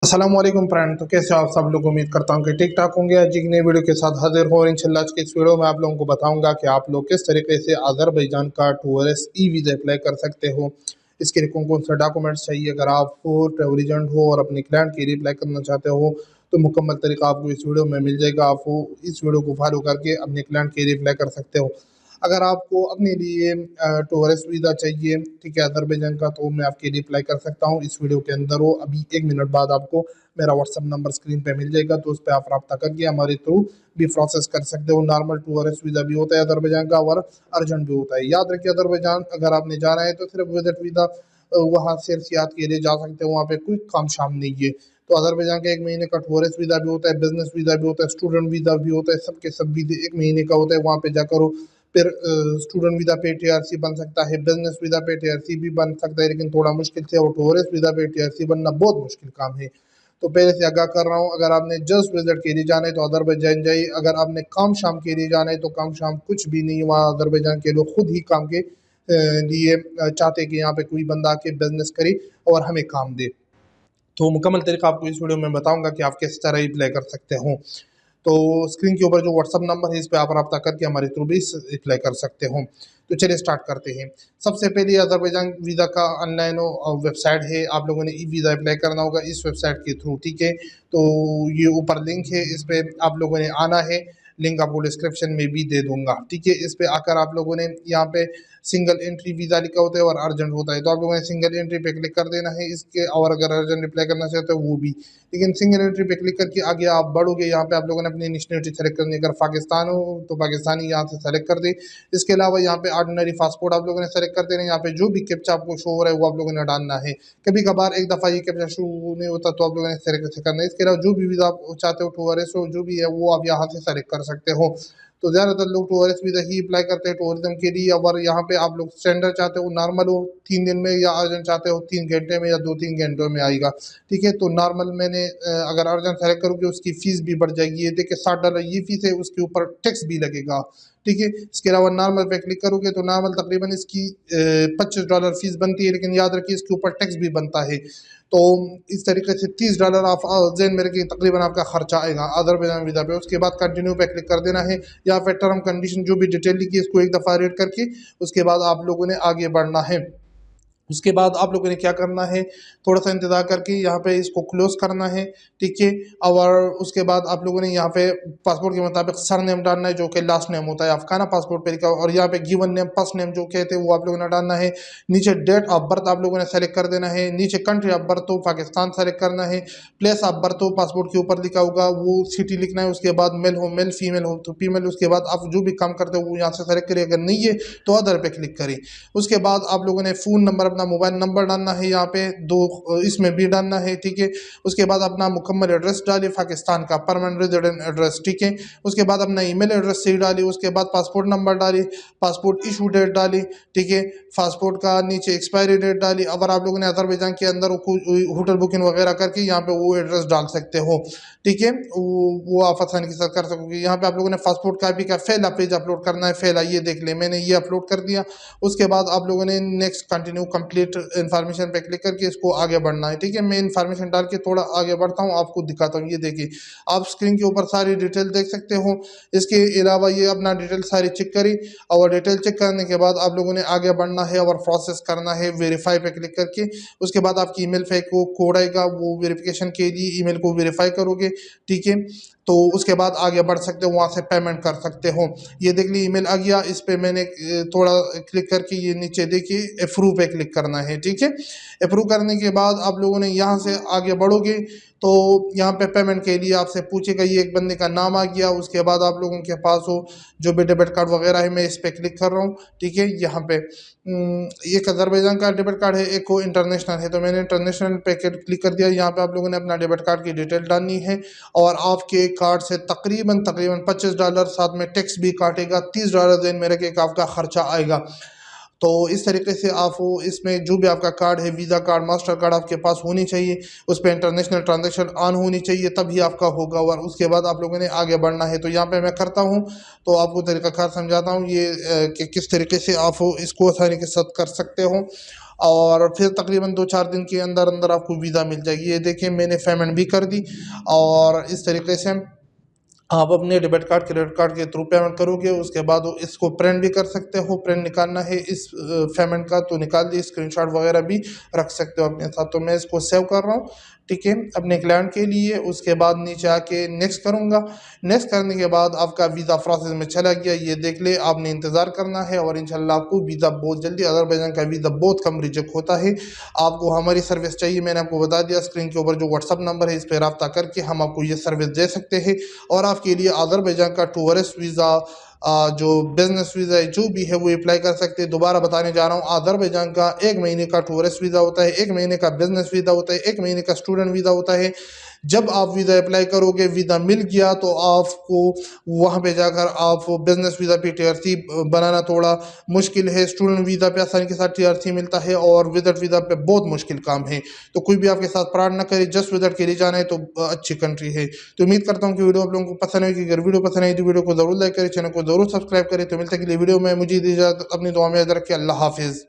अस्सलाम वालेकुम फ्रेंड। तो कैसे हो आप सब लोग? उम्मीद करता हूँ कि ठीक ठाक होंगे। आज एक नई वीडियो के साथ हाजिर हो। और इंशाल्लाह आज के इस वीडियो में आप लोगों को बताऊंगा कि आप लोग किस तरीके से अज़रबैजान का टूरिस्ट ई वीज़ा अप्लाई कर सकते हो। इसके लिए कौन कौन सा डॉक्यूमेंट्स चाहिए। अगर आप हो ट्रैवल एजेंट हो और अपने क्लाइंट के लिए अप्लाई करना चाहते हो तो मुकम्मल तरीका आपको इस वीडियो में मिल जाएगा। आप वो इस वीडियो को फॉलो करके अपने क्लाइंट के लिए अप्लाई कर सकते हो। अगर आपको अपने लिए टूरिस्ट वीज़ा चाहिए, ठीक है, अज़रबैजान का, तो मैं आपके लिए अप्लाई कर सकता हूँ। इस वीडियो के अंदर हो अभी 1 मिनट बाद आपको मेरा व्हाट्सअप नंबर स्क्रीन पे मिल जाएगा, तो उस पर आप रब्ता करके हमारे थ्रू भी प्रोसेस कर सकते हो। नॉर्मल टूरिस्ट वीज़ा भी होता है अज़रबैजान का और अर्जेंट भी होता है। याद रखिए, अज़रबैजान अगर आपने जाना है तो सिर्फ विजिट वीज़ा, वहाँ सियाहत के लिए जा सकते हो। वहाँ पे कोई काम शाम नहीं है। तो अज़रबैजान का 1 महीने का टूरिस्ट वीज़ा भी होता है, बिजनेस वीज़ा भी होता है, स्टूडेंट वीज़ा भी होता है। सबके सब वीज़े 1 महीने का होता है। वहाँ पे जाकर फिर स्टूडेंट वीज़ा पे टीआरसी बन सकता है, बिजनेस वीज़ा पे टीआरसी भी बन सकता है, लेकिन थोड़ा मुश्किल से। और टूरिस्ट वीज़ा पे टीआरसी बनना बहुत मुश्किल काम है। तो पहले से आगाह कर रहा हूँ, अगर आपने जस्ट विजिट के लिए जाना है तो अज़रबैजान जाइए। अगर आपने काम शाम के लिए जाना है तो काम शाम कुछ भी नहीं। वहाँ अज़रबैजान के लोग खुद ही काम के लिए चाहते हैं कि यहाँ पे कोई बंदा आके बिजनेस करे और हमें काम दे। तो मुकम्मल तरीका आपको इस वीडियो में बताऊंगा कि आप किस तरह अप्लाई कर सकते हो। तो स्क्रीन के ऊपर जो व्हाट्सअप नंबर है इस पे आप रब्ता करके हमारे थ्रू भी अप्लाई कर सकते हो। तो चलिए स्टार्ट करते हैं। सबसे पहले अज़रबैजान वीज़ा का ऑनलाइन वेबसाइट है। आप लोगों ने ई वीज़ा अप्लाई करना होगा इस वेबसाइट के थ्रू, ठीक है। तो ये ऊपर लिंक है, इस पे आप लोगों ने आना है। लिंक आपको डिस्क्रिप्शन में भी दे दूंगा, ठीक है। इस पे आकर आप लोगों ने यहाँ पे सिंगल एंट्री वीज़ा लिखा होता है और अर्जेंट होता है, तो आप लोगों ने सिंगल एंट्री पे क्लिक कर देना है इसके। और अगर अर्जेंट अप्लाई करना चाहते हो वो भी, लेकिन सिंगल एंट्री पे क्लिक करके आगे आप बढ़ोगे। यहाँ पे आप लोगों ने अपनी नेशनलिटी सेलेक्ट करनी है। अगर पाकिस्तान हो तो पाकिस्तानी यहाँ से सेलेक्ट कर दे। इसके अलावा यहाँ पे ऑर्डिनरी पासपोर्ट आप लोगों ने सेलेक्ट कर देना है। यहाँ पे जो भी कैप्चा आपको शो हो रहा है वो आप लोगों ने डालना है। कभी कभार एक दफ़ा ये कैप्चा शो नहीं होता तो आप लोगों ने सेलेक्ट करना है। इसके अलावा जो भी वीज़ा आप चाहते हो टूरिस्ट हो जो भी है वो आप यहाँ से सेलेक्ट कर सकते हो। तो ज़्यादातर लोग टूरिस्ट वीज़ा ही अप्लाई करते हैं टूरिज्म के लिए। अगर यहाँ पे आप लोग स्टैंडर्ड चाहते हो, नॉर्मल हो 3 दिन में, या अर्जेंट चाहते हो 3 घंटे में या 2-3 घंटों में आएगा, ठीक है। तो नॉर्मल मैंने अगर अर्जेंट सेलेक्ट करोगे उसकी फ़ीस भी बढ़ जाएगी। ये देखिए $60 ये फ़ीस है, उसके ऊपर टैक्स भी लगेगा, ठीक है। इसके अलावा नॉर्मल पे क्लिक करोगे तो नॉर्मल तकरीबन इसकी $25 फ़ीस बनती है, लेकिन याद रखिए इसके ऊपर टैक्स भी बनता है। तो इस तरीके से $30 आप ज़हन में रखिए तकरीबन आपका खर्चा आएगा अज़रबैजान वीज़ा पे। उसके बाद कंटिन्यू पे क्लिक कर देना है। या फिर टर्म कंडीशन जो भी डिटेल लिखी है इसको एक दफ़ा रीड करके उसके बाद आप लोगों ने आगे बढ़ना है। उसके बाद आप लोगों ने क्या करना है, थोड़ा सा इंतज़ार करके यहाँ पे इसको क्लोज़ करना है, ठीक है। और उसके बाद आप लोगों ने यहाँ पे पासपोर्ट के मुताबिक सर नेम डालना है जो कि लास्ट नेम होता है अफगाना पासपोर्ट पे लिखा हुआ। और यहाँ पे गिवन नेम फर्स्ट नेम जो कहते हैं वो आप लोगों ने डालना है। नीचे डेट ऑफ बर्थ आप लोगों ने सेलेक्ट कर देना है। नीचे कंट्री ऑफ बर्थ तो पाकिस्तान सेलेक्ट करना है। प्लेस ऑफ बर्थ तो पासपोर्ट के ऊपर लिखा होगा वो सिटी लिखना है। उसके बाद मेल हो मेल, फीमेल हो तो फीमेल। उसके बाद आप जो भी काम करते हो वो यहाँ से सेलेक्ट करिए। अगर नहीं है तो अदर पे क्लिक करें। उसके बाद आप लोगों ने फ़ोन नंबर, अपना मोबाइल नंबर डालना है यहाँ पे, दो इसमें भी डालना है, ठीक है। उसके बाद अपना मुकम्मल एड्रेस डालिए, पाकिस्तान का परमानेंट रेजिडेंट एड्रेस, ठीक है। उसके बाद अपना ईमेल एड्रेस सही डालिए। उसके बाद पासपोर्ट नंबर डालिए, पासपोर्ट इशू डेट डालिए, ठीक है। पासपोर्ट का नीचे एक्सपायरी डेट डालिए। अगर आप लोगों ने अज़रबैजान के अंदर होटल बुकिंग वगैरह करके यहाँ पे वो एड्रेस डाल सकते हो, ठीक है। वो आप आसानी के साथ कर सकोगे। यहाँ पे आप लोगों ने पासपोर्ट कापी का फेला पेज अपलोड करना है। फेला ये देख ले, मैंने ये अपलोड कर दिया। उसके बाद आप लोगों ने नेक्स्ट कंटिन्यू कंप्लीट इन्फॉर्मेशन पे क्लिक करके इसको आगे बढ़ना है, ठीक है। मैं इन्फॉर्मेशन डाल के थोड़ा आगे बढ़ता हूँ, आपको दिखाता हूँ। ये देखिए आप स्क्रीन के ऊपर सारी डिटेल देख सकते हो। इसके अलावा ये अपना डिटेल सारी चेक करी। और डिटेल चेक करने के बाद आप लोगों ने आगे बढ़ना है और प्रोसेस करना है वेरीफाई पे क्लिक करके। उसके बाद आपकी ईमेल पे को कोड आएगा, वो वेरिफिकेशन के लिए ईमेल को वेरीफाई करोगे, ठीक है। तो उसके बाद आगे बढ़ सकते हो, वहाँ से पेमेंट कर सकते हो। ये देख ली ईमेल आ गया। इस पे मैंने थोड़ा क्लिक करके ये नीचे देखिए अप्रूव पे क्लिक करना है, ठीक है। अप्रूव करने के बाद आप लोगों ने यहाँ से आगे बढ़ोगे तो यहाँ पे पेमेंट के लिए आपसे पूछेगा। ये एक बंदे का नाम आ गया। उसके बाद आप लोगों के पास हो जो भी डेबिट कार्ड वगैरह है, मैं इस पे क्लिक कर रहा हूँ, ठीक है। यहाँ पे एक अज़रबैजान का डेबिट कार्ड है, एक को इंटरनेशनल है, तो मैंने इंटरनेशनल पे क्लिक कर दिया। यहाँ पे आप लोगों ने अपना डेबिट कार्ड की डिटेल डालनी है। और आपके कार्ड से तकरीबन $25 साथ में टैक्स भी काटेगा। $30 दिन में रखे आपका खर्चा आएगा। तो इस तरीके से आप इसमें जो भी आपका कार्ड है, वीज़ा कार्ड, मास्टर कार्ड आपके पास होनी चाहिए, उस पर इंटरनेशनल ट्रांजेक्शन ऑन होनी चाहिए, तभी आपका होगा और उसके बाद आप लोगों ने आगे बढ़ना है। तो यहाँ पे मैं करता हूँ, तो आपको तरीक़ाकार समझाता हूँ ये कि किस तरीके से आप इसको आसानी के साथ कर सकते हो और फिर तकरीबन 2-4 दिन के अंदर अंदर आपको वीज़ा मिल जाएगी। ये देखिए मैंने पेमेंट भी कर दी और इस तरीके से आप अपने डेबिट कार्ड, क्रेडिट कार्ड के थ्रू पेमेंट करोगे, उसके बाद इसको प्रिंट भी कर सकते हो। प्रिंट निकालना है इस पेमेंट का तो निकाल दी, स्क्रीनशॉट वगैरह भी रख सकते हो अपने साथ। तो मैं इसको सेव कर रहा हूँ, ठीक है, अपने क्लाइंट के लिए। उसके बाद नीचे आके नेक्स्ट करूँगा। नेक्स्ट करने के बाद आपका वीज़ा प्रोसेस में चला गया, ये देख ले। आपने इंतज़ार करना है और इंशाल्लाह आपको वीज़ा बहुत जल्दी, अज़रबैजान का वीज़ा बहुत कम रिजेक्ट होता है। आपको हमारी सर्विस चाहिए, मैंने आपको बता दिया स्क्रीन के ऊपर जो व्हाट्सअप नंबर है, इस पर रब्ता करके हम आपको ये सर्विस दे सकते हैं और आपके लिए अज़रबैजान का टूरिस्ट वीज़ा, जो बिजनेस वीज़ा है, जो भी है वो अप्लाई कर सकते हैं। दोबारा बताने जा रहा हूँ, अज़रबैजान का 1 महीने का टूरिस्ट वीज़ा होता है, 1 महीने का बिजनेस वीज़ा होता है, 1 महीने का स्टूडेंट वीज़ा होता है। जब आप वीज़ा अप्लाई करोगे, वीज़ा मिल गया तो आपको वहाँ पे जाकर आप बिजनेस वीज़ा पे टीआरसी बनाना थोड़ा मुश्किल है। स्टूडेंट वीज़ा पे आसानी के साथ टीआरसी मिलता है और विजिट वीज़ा पे बहुत मुश्किल काम है। तो कोई भी आपके साथ फ्रॉड ना करे, जस्ट विजिट के लिए जाना है तो अच्छी कंट्री है। तो उम्मीद करता हूँ कि वीडियो आप लोगों को पसंद आएगी। अगर वीडियो पसंद आई तो वीडियो को जरूर लाइक करें, चैनल को जरूर सब्सक्राइब करें। तो मिलते हैं अगली वीडियो में, मुझे दीजिए इजाज़त, अपनी दुआ में याद रखिए। अल्लाह हाफिज़।